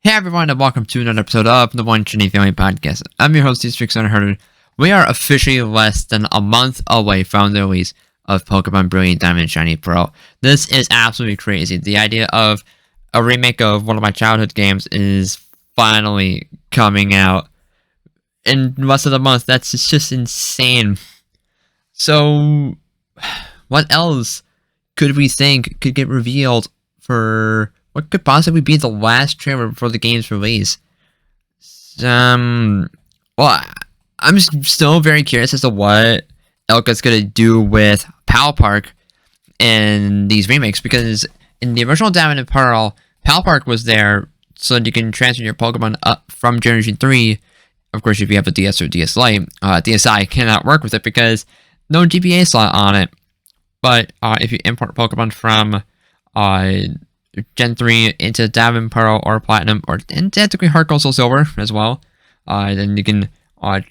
Hey everyone, and welcome to another episode of the One Shiny Family Podcast. I'm your host, Hisuian. We are officially less than a month away from the release of Pokemon Brilliant Diamond and Shiny Pearl. This is absolutely crazy. The idea of a remake of one of my childhood games is finally coming out in less than a month. That's just insane. So, what else could we think could get revealed for what could possibly be the last trailer before the game's release? Well, I'm still very curious as to what Elka's gonna do with Pal Park in these remakes, because in the original Diamond and Pearl, Pal Park was there so that you can transfer your Pokemon up from Generation 3. Of course, if you have a DS or DS Lite, DSi cannot work with it because no GBA slot on it. But if you import Pokemon from Gen 3 into Diamond, Pearl, or Platinum, or technically Heart Gold, Soul Silver as well, then you can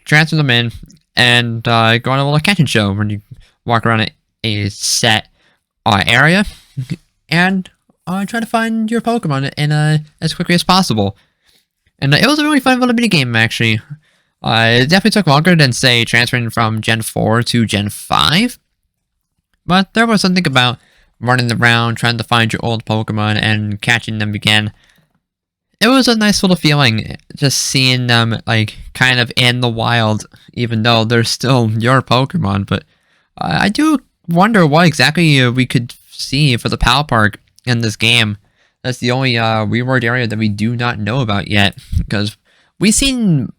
transfer them in and go on a little catch and show when you walk around a set area and try to find your Pokemon in as quickly as possible. And it was a really fun little mini game, actually. It definitely took longer than, say, transferring from Gen 4 to Gen 5, but there was something about running around, trying to find your old Pokemon and catching them again. It was a nice little feeling, just seeing them, like, kind of in the wild, even though they're still your Pokemon. But I do wonder what exactly we could see for the Pal Park in this game. That's the only reward area that we do not know about yet, because we've seen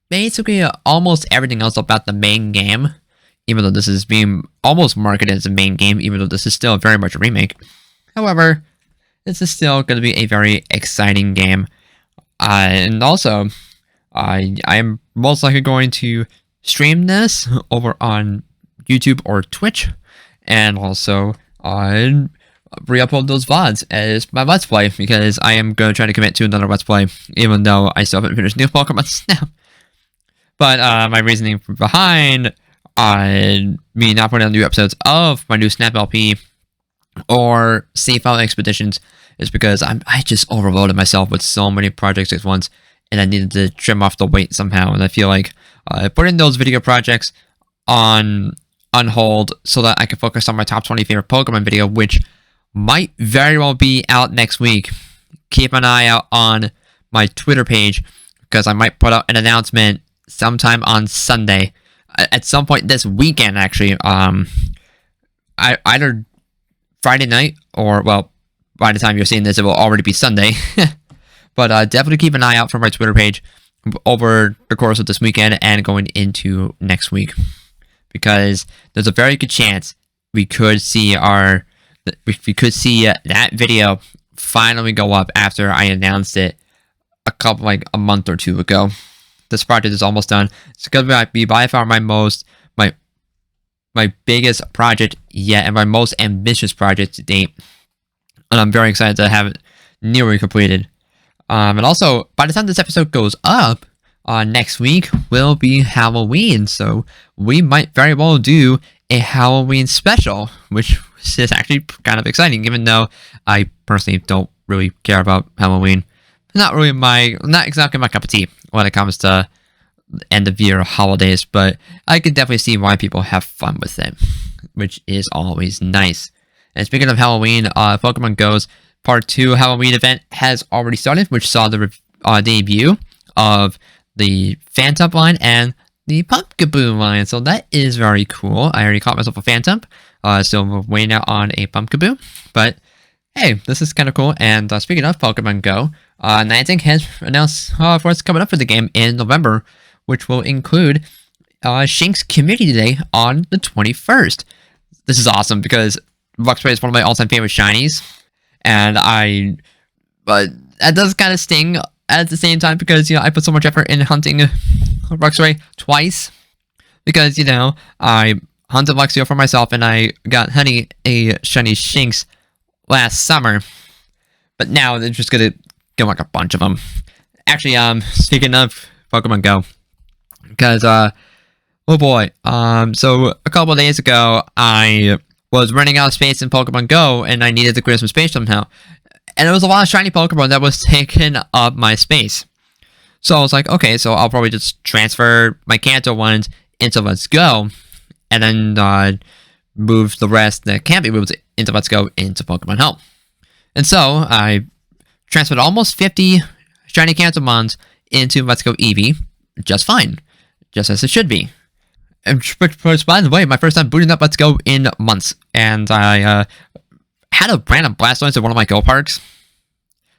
basically almost everything else about the main game, even though this is being almost marketed as a main game, even though this is still very much a remake. However, this is still going to be a very exciting game. And also, I am most likely going to stream this over on YouTube or Twitch, and also re-upload those VODs as my Let's Play, because I am going to try to commit to another Let's Play, even though I still haven't finished New Pokemon Snap. But my reasoning behind me not putting out new episodes of my new Snap LP or Safe File Expeditions is because I just overloaded myself with so many projects at once, and I needed to trim off the weight somehow. And I feel like putting those video projects on hold so that I can focus on my top 20 favorite Pokemon video, which might very well be out next week. Keep an eye out on my Twitter page, because I might put out an announcement sometime on Sunday. At some point this weekend, actually, either Friday night or, well, by the time you're seeing this, it will already be Sunday. But definitely keep an eye out for my Twitter page over the course of this weekend and going into next week, because there's a very good chance we could see that video finally go up after I announced it a month or two ago. This project is almost done. It's gonna be by far my biggest project yet, and my most ambitious project to date. And I'm very excited to have it nearly completed. And also, by the time this episode goes up, next week will be Halloween, so we might very well do a Halloween special, which is actually kind of exciting, even though I personally don't really care about Halloween. Not exactly my cup of tea when it comes to end of year holidays, but I can definitely see why people have fun with it, which is always nice. And speaking of Halloween, Pokemon Go's Part 2 Halloween event has already started, which saw the debut of the Phantump line and the Pumpkaboo line, so that is very cool. I already caught myself a Phantump, so we're waiting out on a Pumpkaboo, but hey, this is kind of cool. And speaking of Pokemon Go, Niantic has announced what's coming up for the game in November, which will include Shink's Community Day on the 21st. This is awesome because Luxray is one of my all-time favorite shinies, and but that does kind of sting at the same time, because I put so much effort in hunting Luxray twice, because I hunted Luxio for myself and I got Honey a shiny Shinx last summer, but now they're just gonna get like a bunch of them. Actually, speaking of Pokemon Go, because oh boy, so a couple of days ago I was running out of space in Pokemon Go and I needed to clear some space somehow. And it was a lot of shiny Pokemon that was taking up my space. So I was like, okay, so I'll probably just transfer my Kanto ones into Let's Go, and then move the rest that can't be moved into Let's Go into Pokemon Home. And so I transferred almost 50 shiny Kantomons into Let's Go Eevee just fine, just as it should be. And by the way, my first time booting up Let's Go in months, and I had a random Blastoise in one of my Go Parks.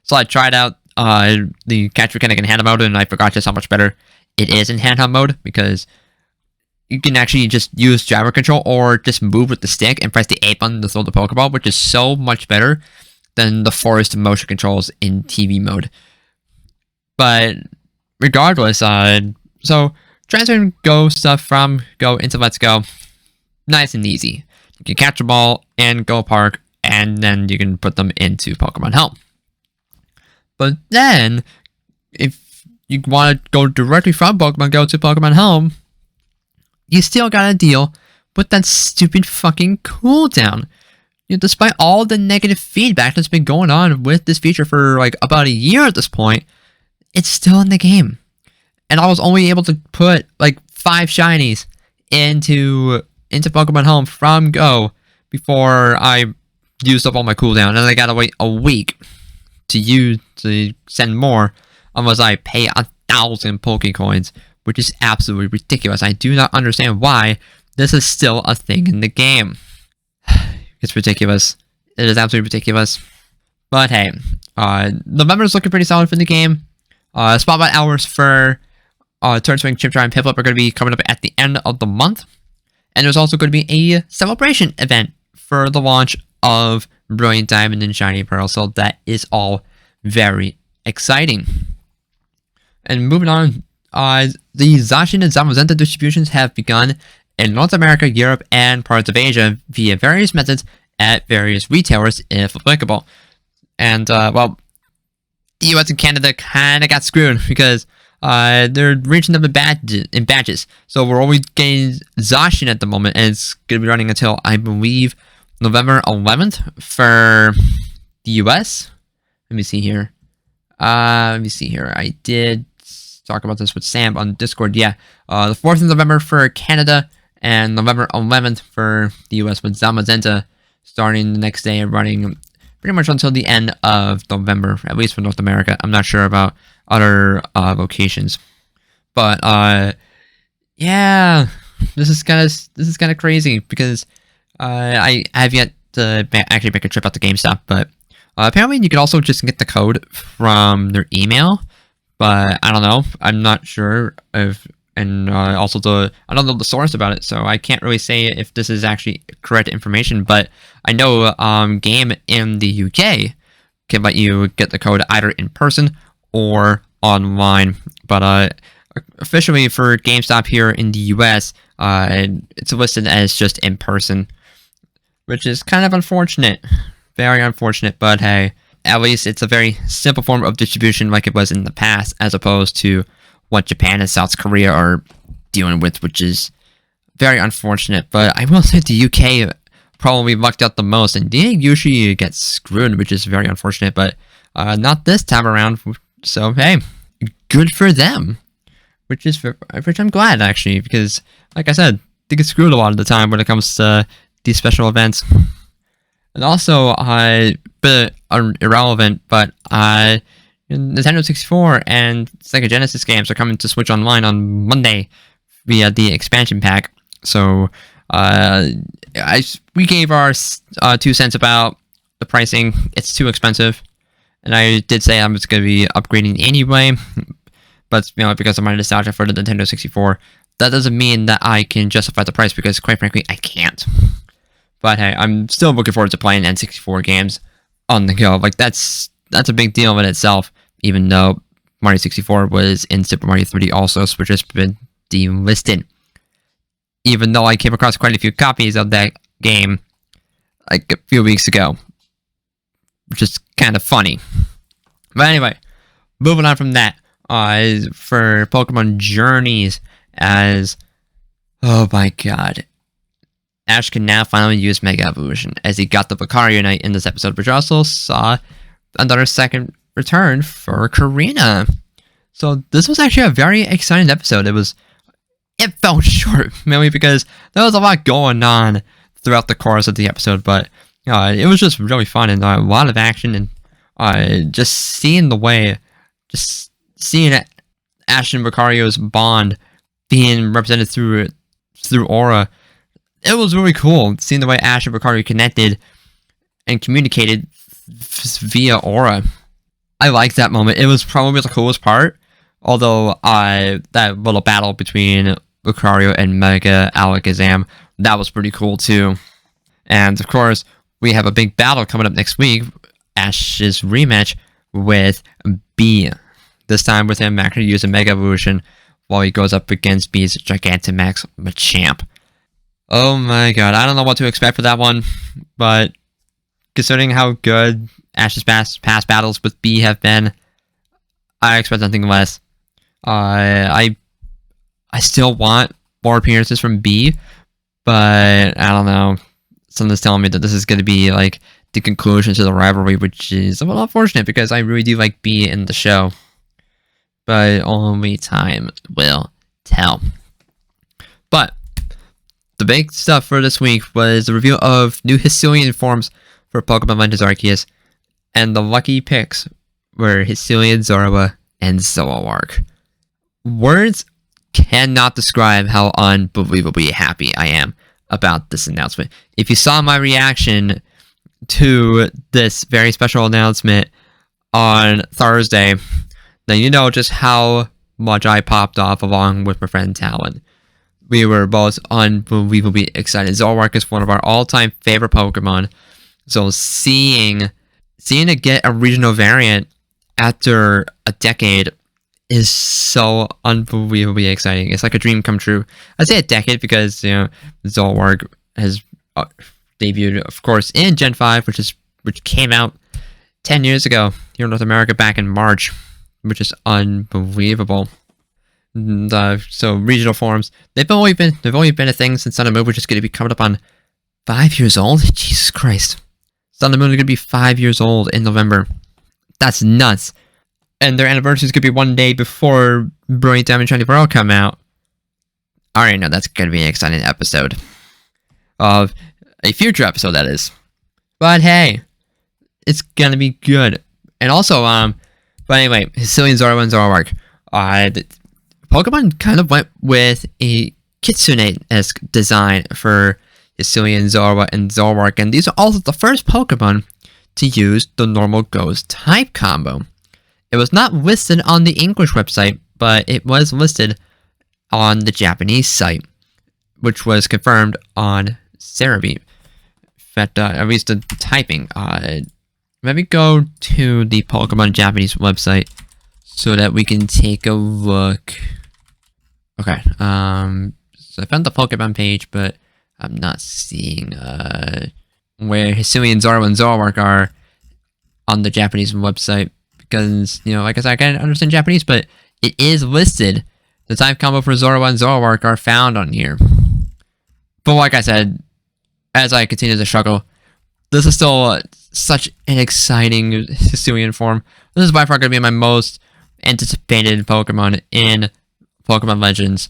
So I tried out the catch mechanic in handheld mode, and I forgot just how much better it is in handheld mode, because you can actually just use gyro control or just move with the stick and press the A button to throw the Pokeball, which is so much better than the forced motion controls in TV mode. But regardless, so transferring Go stuff from Go into Let's Go, nice and easy. You can catch them all and Go Park, and then you can put them into Pokemon Home. But then, if you want to go directly from Pokemon Go to Pokemon Home, you still gotta deal with that stupid fucking cooldown. You know, despite all the negative feedback that's been going on with this feature for like about a year at this point, it's still in the game. And I was only able to put like 5 shinies into Pokemon Home from Go before I used up all my cooldown, and I gotta wait a week to send more unless I pay 1,000 Pokecoins, which is absolutely ridiculous. I do not understand why this is still a thing in the game. It's ridiculous. It is absolutely ridiculous. But hey, November's looking pretty solid for the game. Spotlight hours for Turn Swing, Chip Try, and Piplup are going to be coming up at the end of the month. And there's also going to be a celebration event for the launch of Brilliant Diamond and Shiny Pearl. So that is all very exciting. And moving on, the Zacian and Zamazenta distributions have begun in North America, Europe, and parts of Asia via various methods at various retailers, if applicable. And, well, the US and Canada kind of got screwed because they're reaching them in batches. So we're only getting Zacian at the moment, and it's going to be running until, I believe, November 11th for the US. Let me see here. I did talk about this with Sam on Discord. Yeah, the 4th of November for Canada, and November 11th for the US, with Zamazenta starting the next day and running pretty much until the end of November, at least for North America. I'm not sure about other locations, but yeah, this is kind of crazy because I have yet to actually make a trip out to GameStop, but apparently you can also just get the code from their email, but I don't know. I'm not sure if, and also I don't know the source about it, so I can't really say if this is actually correct information, but I know Game in the UK can let you get the code either in person or online, but officially for GameStop here in the US, it's listed as just in person, which is kind of unfortunate. Very unfortunate, but hey, at least it's a very simple form of distribution like it was in the past, as opposed to what Japan and South Korea are dealing with, which is very unfortunate. But I will say the UK probably lucked out the most, and they usually get screwed, which is very unfortunate, but not this time around. So hey, good for them, which I'm glad, actually, because like I said, they get screwed a lot of the time when it comes to these special events. And also, bit irrelevant, but Nintendo 64 and Sega Genesis games are coming to Switch Online on Monday via the expansion pack. So we gave our 2 cents about the pricing. It's too expensive, and I did say I'm just going to be upgrading anyway. But because of my nostalgia for the Nintendo 64, that doesn't mean that I can justify the price, because quite frankly, I can't. But hey, I'm still looking forward to playing N64 games on the go. Like, that's a big deal in itself, even though Mario 64 was in Super Mario 3D also, which has been delisted. Even though I came across quite a few copies of that game like a few weeks ago, which is kind of funny. But anyway, moving on from that, for Pokemon Journeys, oh my god, Ash can now finally use Mega Evolution, as he got the Lucario Knight in this episode, which also saw another second return for Karina. So this was actually a very exciting episode. It felt short, mainly because there was a lot going on throughout the course of the episode, but it was just really fun and a lot of action, and just seeing Ash and Lucario's bond being represented through Aura. It was really cool seeing the way Ash and Lucario connected and communicated via Aura. I liked that moment. It was probably the coolest part, although that little battle between Lucario and Mega Alakazam, that was pretty cool too. And of course, we have a big battle coming up next week, Ash's rematch with B. This time with him actually using Mega Evolution while he goes up against B's Gigantamax Machamp. Oh my god, I don't know what to expect for that one, but considering how good Ash's past battles with B have been, I expect nothing less. I still want more appearances from B, but I don't know. Something's telling me that this is going to be like the conclusion to the rivalry, which is a little unfortunate because I really do like B in the show. But only time will tell. But the big stuff for this week was the review of new Hisuian forms for Pokemon Legends Arceus, and the lucky picks were Hisuian Zorua and Zoroark. Words cannot describe how unbelievably happy I am about this announcement. If you saw my reaction to this very special announcement on Thursday, then you know just how much I popped off along with my friend Talon. We were both unbelievably excited. Zoroark is one of our all-time favorite Pokemon, so seeing it get a regional variant after a decade is so unbelievably exciting. It's like a dream come true. I say a decade because, Zoroark has debuted, of course, in Gen 5, which came out 10 years ago here in North America back in March, which is unbelievable. And, so regional forms, they've only been a thing since Sun and Moon, which is going to be coming up on 5 years old. Jesus Christ, Sun and Moon are going to be 5 years old in November. That's nuts. And their anniversary is going to be one day before Brilliant Diamond Shiny Pearl come out. I already know that's going to be an exciting episode. Of a future episode, that is. But hey, it's going to be good. And also, but anyway, Hisuian Zorua and Zoroark. Pokemon kind of went with a Kitsune-esque design for Hisuian Zorua and Zoroark. And these are also the first Pokemon to use the normal Ghost type combo. It was not listed on the English website, but it was listed on the Japanese site, which was confirmed on Cerebi. In fact, at least the typing. Let me go to the Pokemon Japanese website so that we can take a look. Okay, so I found the Pokemon page, but I'm not seeing where Hisuian Zorua and Zoroark are on the Japanese website. Because, like I said, I can't understand Japanese, but it is listed. The type combo for Zorua and Zoroark are found on here. But like I said, as I continue to struggle, this is still such an exciting Hisuian form. This is by far going to be my most anticipated Pokemon in Pokemon Legends.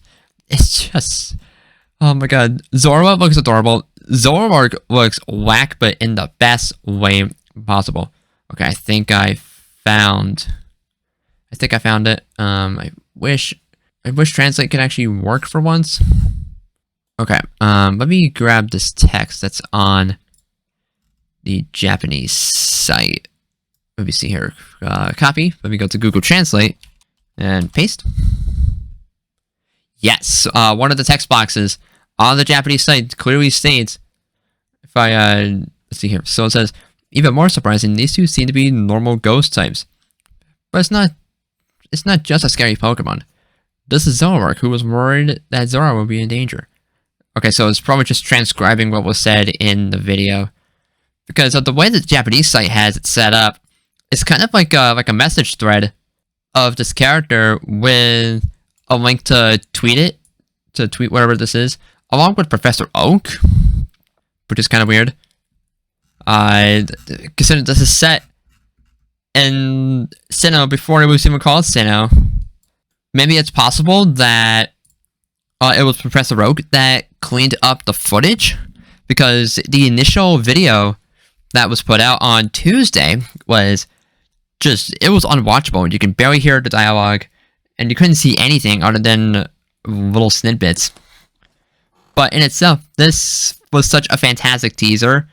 It's just... oh my god. Zorua looks adorable. Zoroark looks whack, but in the best way possible. Okay, I think I found it. I wish Translate could actually work for once. Okay, let me grab this text that's on the Japanese site. Let me see here. Copy. Let me go to Google Translate and paste. Yes, one of the text boxes on the Japanese site clearly states, if I, let's see here. So it says, even more surprising, these two seem to be normal ghost types. But it's not just a scary Pokemon. This is Zoroark, who was worried that Zora would be in danger. Okay, so it's probably just transcribing what was said in the video. Because of the way the Japanese site has it set up, it's kind of like a message thread of this character with a link to tweet whatever this is, along with Professor Oak, which is kind of weird. Considering this is set in Sinnoh before it was even called Sinnoh. Maybe it's possible that it was Professor Oak that cleaned up the footage, because the initial video that was put out on Tuesday was it was unwatchable. You can barely hear the dialogue, and you couldn't see anything other than little snippets. But in itself, this was such a fantastic teaser,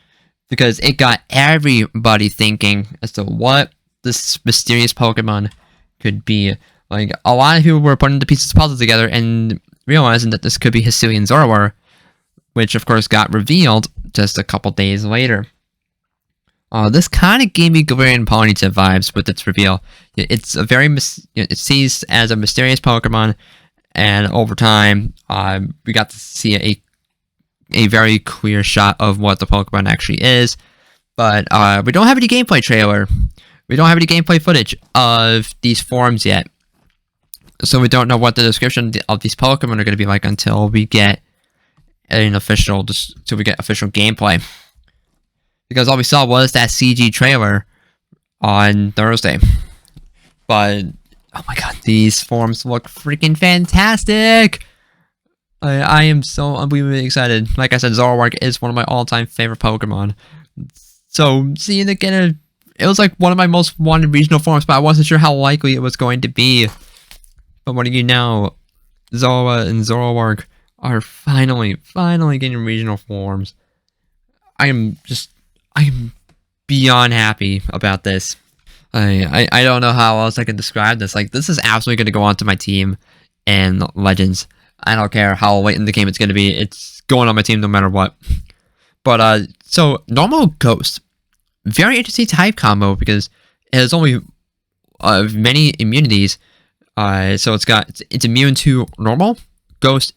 because it got everybody thinking as to what this mysterious Pokemon could be. Like, a lot of people were putting the pieces of the puzzle together and realizing that this could be Hisuian Zorua, which of course got revealed just a couple days later. This kind of gave me Galarian Ponyta vibes with its reveal. It's a very it's seized as a mysterious Pokemon, and over time, we got to see a very clear shot of what the Pokemon actually is. But we don't have any gameplay trailer. We don't have any gameplay footage of these forms yet, so we don't know what the description of these Pokemon are going to be like until we get official gameplay. Because all we saw was that CG trailer on Thursday. But, oh my god, these forms look freaking fantastic! I am so unbelievably excited. Like I said, Zoroark is one of my all-time favorite Pokemon. So, seeing it get it was like one of my most wanted regional forms, but I wasn't sure how likely it was going to be. But what do you know? Zorua and Zoroark are finally getting regional forms. I am beyond happy about this. I don't know how else I can describe this. Like, this is absolutely going to go onto my team in Legends. I don't care how late in the game it's going to be. It's going on my team no matter what. But, so, normal Ghost. Very interesting type combo, because it has only many immunities. So it's immune to normal, Ghost,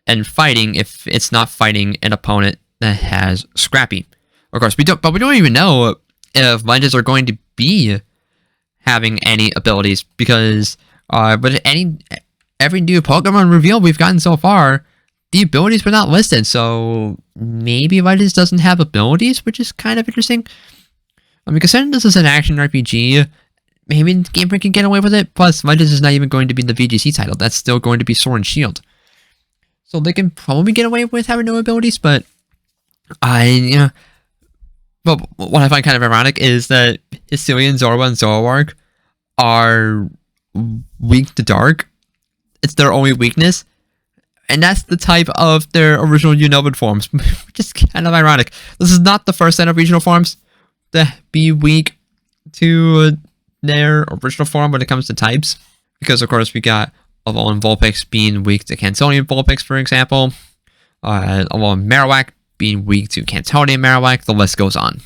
and fighting if it's not fighting an opponent that has Scrappy. Of course, we don't even know if Legends are going to be having any abilities, because but every new Pokemon reveal we've gotten so far, the abilities were not listed. So maybe Legends doesn't have abilities, which is kind of interesting. I mean, considering this is an action RPG, maybe Game Freak can get away with it. Plus, Legends is not even going to be the VGC title. That's still going to be Sword and Shield. So they can probably get away with having no abilities, but but what I find kind of ironic is that Hisuian Zorua and Zoroark are weak to dark. It's their only weakness, and that's the type of their original Unobid forms, which is kind of ironic. This is not the first set of regional forms to be weak to their original form when it comes to types, because of course we got Alolan Vulpix being weak to Cantonian Vulpix, for example, Alolan Marowak being weak to Cantonian Marowak, the list goes on.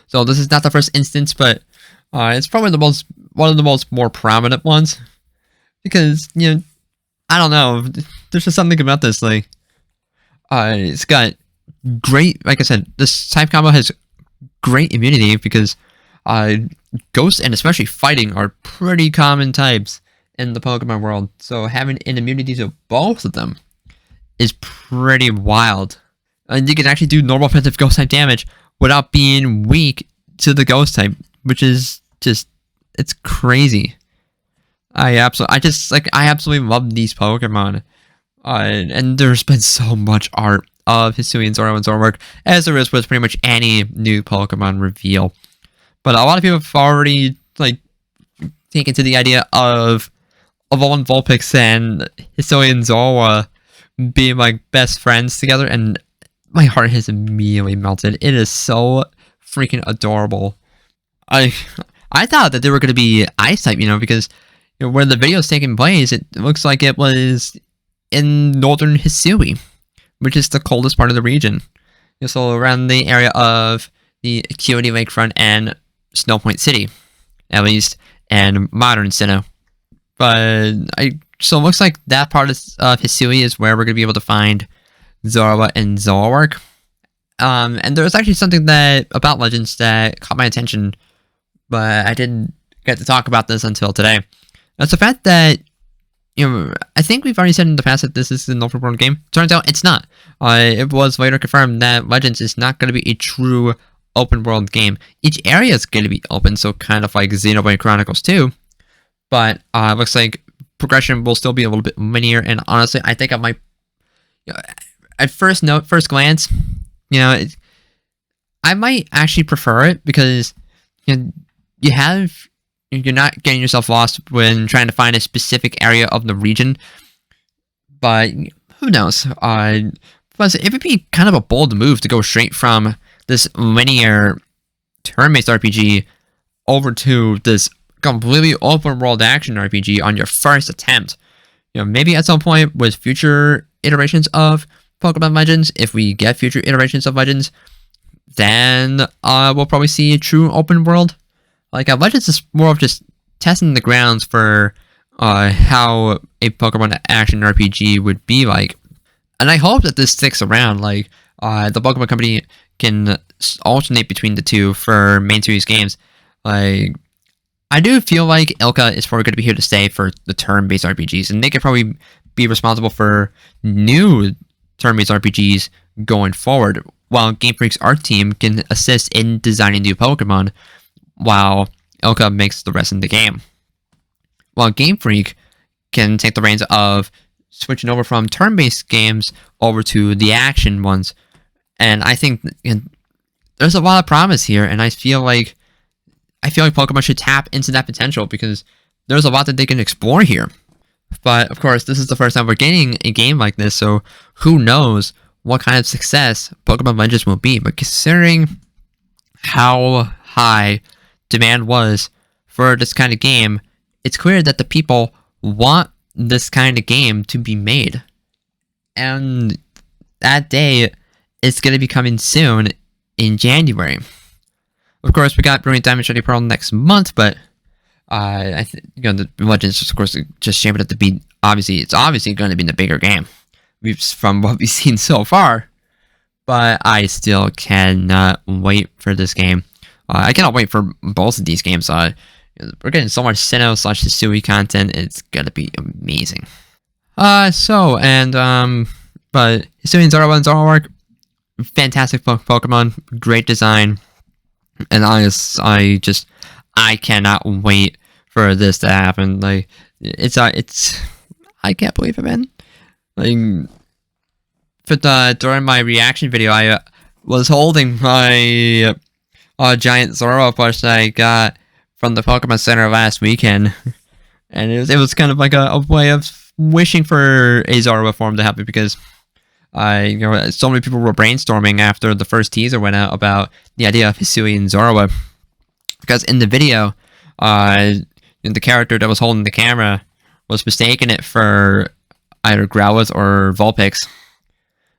So this is not the first instance, but it's probably one of the most more prominent ones, because, you know, I don't know, there's just something about this, like, it's got great, like I said, this type combo has great immunity, because Ghost and especially Fighting are pretty common types in the Pokemon world, so having an immunity to both of them is pretty wild. And you can actually do normal offensive Ghost type damage without being weak to the Ghost type, which is just, it's crazy. I absolutely love these Pokemon. And there's been so much art of Hisuian Zorua and Zoroark, as there is with pretty much any new Pokemon reveal. But a lot of people have already, like, taken to the idea of Alolan Vulpix and Hisuian Zorua being, like, best friends together, and my heart has immediately melted. It is so freaking adorable. I thought that they were going to be Ice type, you know, because, you know, where the video is taking place, it looks like it was in northern Hisui, which is the coldest part of the region. You know, so around the area of the Acuity Lakefront and Snowpoint City, at least, and modern Sinnoh. But so it looks like that part of Hisui is where we're going to be able to find Zorua and Zoroark. And there was actually something about Legends that caught my attention, but I didn't get to talk about this until today. That's the fact that, you know, I think we've already said in the past that this is an open world game. Turns out it's not. It was later confirmed that Legends is not going to be a true open world game. Each area is going to be open, so kind of like Xenoblade Chronicles 2. But looks like progression will still be a little bit linear. And honestly, I think I might, at first glance, I might actually prefer it because you're not getting yourself lost when trying to find a specific area of the region. But who knows? Plus, it would be kind of a bold move to go straight from this linear turn-based RPG over to this completely open world action RPG on your first attempt. Maybe at some point with future iterations of Pokemon Legends, if we get future iterations of Legends, then we'll probably see a true open world. Like Legends is more of just testing the grounds for how a Pokemon action RPG would be like. And I hope that this sticks around, like the Pokemon Company can alternate between the two for main series games. Like, I do feel like Ilka is probably going to be here to stay for the turn-based RPGs, and they could probably be responsible for new turn-based RPGs going forward, while Game Freak's art team can assist in designing new Pokemon, while Ilka makes the rest of the game. While Game Freak can take the reins of switching over from turn-based games over to the action ones. And I think there's a lot of promise here, and I feel like Pokemon should tap into that potential because there's a lot that they can explore here. But of course, this is the first time we're getting a game like this, so who knows what kind of success Pokemon Legends will be. But considering how high demand was for this kind of game, it's clear that the people want this kind of game to be made. And that day is going to be coming soon in January. Of course, we got Brilliant Diamond Shiny Pearl next month, but I think the Legends, of course, just shaped it to be it's obviously going to be the bigger game from what we've seen so far. But I still cannot wait for this game. I cannot wait for both of these games. We're getting so much Sinnoh/Hisui content. It's gonna be amazing. But Hisuian Zorua and Zoroark, fantastic Pokemon, great design, and I cannot wait for this to happen. Like I can't believe it, man. Like, during my reaction video, I was holding my giant Zorua plush that I got from the Pokemon Center last weekend, and it was kind of like a way of wishing for a Zorua form to happen because so many people were brainstorming after the first teaser went out about the idea of Hisuian Zorua, because in the video, the character that was holding the camera was mistaking it for either Growlithe or Vulpix,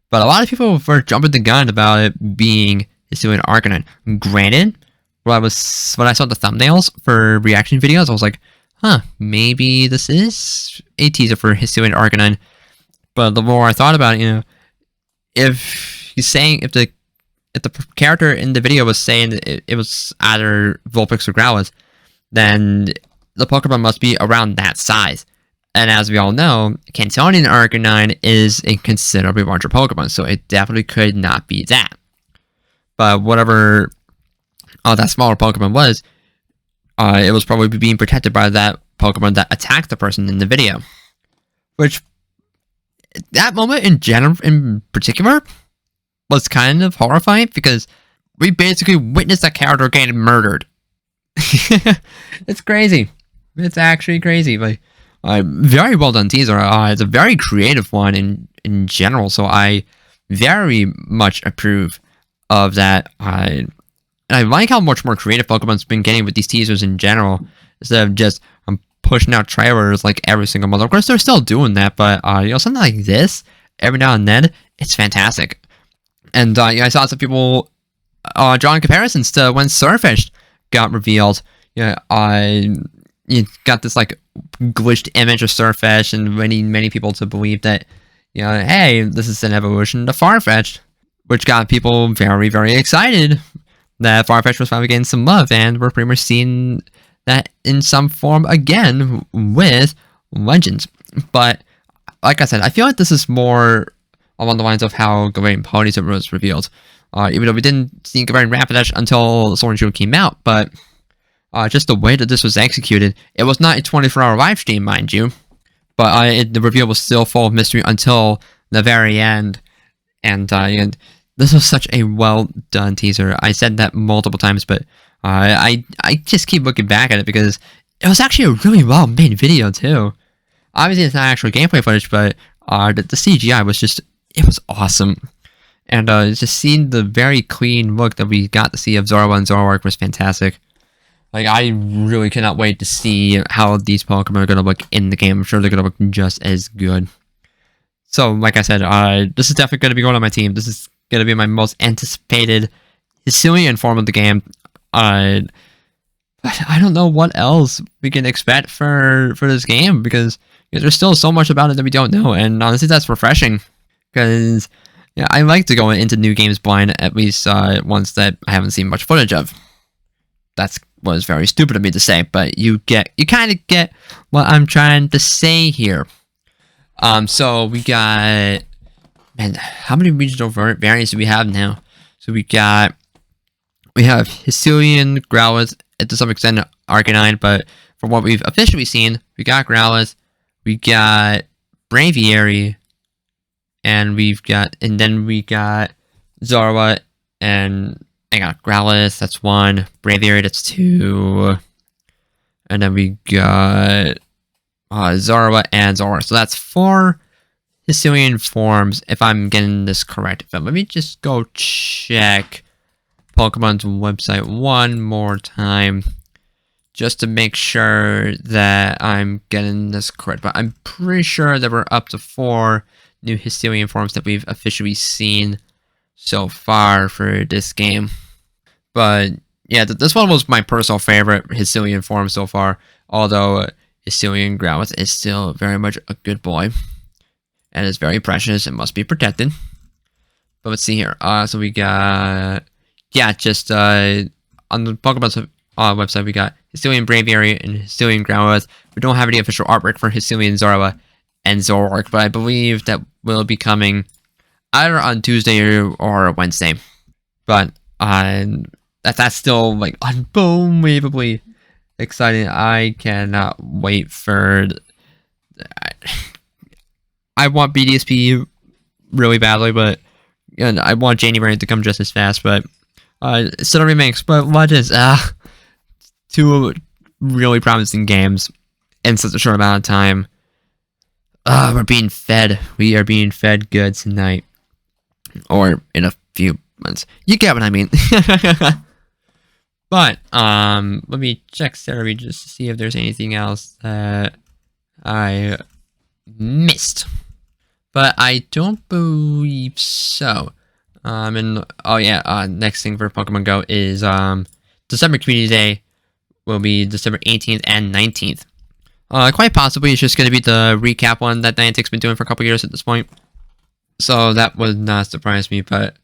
but a lot of people were jumping the gun about it being Hisuian Arcanine. Granted, when I saw the thumbnails for reaction videos, I was like, maybe this is a teaser for Hisuian Arcanine. But the more I thought about it, if the character in the video was saying that it was either Vulpix or Growlithe, then the Pokemon must be around that size. And as we all know, Cantonian Arcanine is a considerably larger Pokemon, so it definitely could not be that. But whatever that smaller Pokemon was, it was probably being protected by that Pokemon that attacked the person in the video. Which, that moment in particular, was kind of horrifying because we basically witnessed that character getting murdered. It's crazy. It's actually crazy. Like, very well done teaser. It's a very creative one in general, so I very much approve of that. And I like how much more creative Pokemon's been getting with these teasers in general, instead of just pushing out trailers like every single month. Of course, they're still doing that, but something like this every now and then, it's fantastic. And I saw some people drawing comparisons to when Surfetch'd got revealed. You got this like glitched image of Surfetch'd, and many people to believe that hey, this is an evolution to Farfetch'd, which got people very, very excited that Farfetch'd was finally getting some love, and we're pretty much seeing that in some form again with Legends. But like I said, I feel like this is more along the lines of how Galarian Ponyta was revealed. even though we didn't see very Rapidash until Sword and Shield came out, but just the way that this was executed, it was not a 24-hour live stream, mind you, but the reveal was still full of mystery until the very end, and this was such a well-done teaser. I said that multiple times, but I just keep looking back at it because it was actually a really well-made video, too. Obviously, it's not actual gameplay footage, but the CGI was just, it was awesome. And just seeing the very clean look that we got to see of Zorua and Zoroark was fantastic. Like, I really cannot wait to see how these Pokemon are going to look in the game. I'm sure they're going to look just as good. So, like I said, this is definitely going to be going on my team. This is going to be my most anticipated Hisuian form of the game. I don't know what else we can expect for this game, because there's still so much about it that we don't know, and honestly, that's refreshing, because I like to go into new games blind, at least ones that I haven't seen much footage of. That was very stupid of me to say, but you kind of get what I'm trying to say here. So we got, man, how many regional variants do we have now? So we have Hisuian, Growlithe, and to some extent Arcanine, but from what we've officially seen, we got Growlithe, we got Braviary, and then we got Zorua, and I got Growlithe, that's 1, Braviary, that's 2, and then we got Zorua and Zoroark. So that's 4 Hisuian forms, if I'm getting this correct. But let me just go check Pokemon's website one more time, just to make sure that I'm getting this correct. But I'm pretty sure that we're up to 4 new Hisuian forms that we've officially seen so far for this game. But yeah, this one was my personal favorite Hisuian form so far, although Hisuian Growlithe is still very much a good boy, and is very precious and must be protected. But let's see here. So we got, just on the Pokemon's website, we got Hisuian Braviary and Hisuian Growlithe. We don't have any official artwork for Hisuian Zorua and Zoroark, but I believe that will be coming either on Tuesday or Wednesday. But that's still like unbelievably exciting. I cannot wait for. I want BDSP really badly, but I want January to come just as fast. But still remakes. But Legends, 2 really promising games in such a short amount of time. We're being fed. We are being fed good tonight, or in a few months. You get what I mean. But let me check Cerebi just to see if there's anything else that I missed. But I don't believe so. Next thing for Pokemon Go is December Community Day will be December 18th and 19th. Quite possibly it's just going to be the recap one that Niantic's been doing for a couple years at this point. So that would not surprise me, but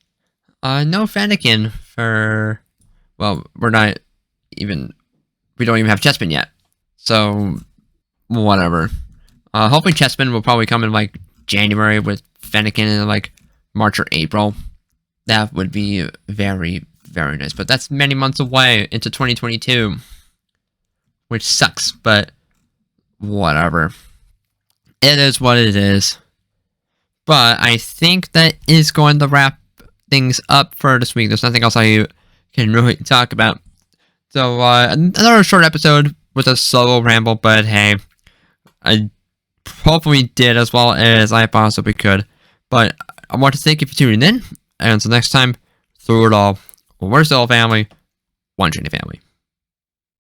no Fennekin for, well, we don't even have Chespin yet. So, whatever. Hopefully Chespin will probably come in like January, with Fennekin in like March or April. That would be very, very nice. But that's many months away into 2022. Which sucks, but whatever. It is what it is. But I think that is going to wrap things up for this week. There's nothing else I can really talk about. So, another short episode with a solo ramble, but hey, I hopefully did as well as I possibly could. But I want to thank you for tuning in, and until next time, through it all, we're still a family, one Trinity family.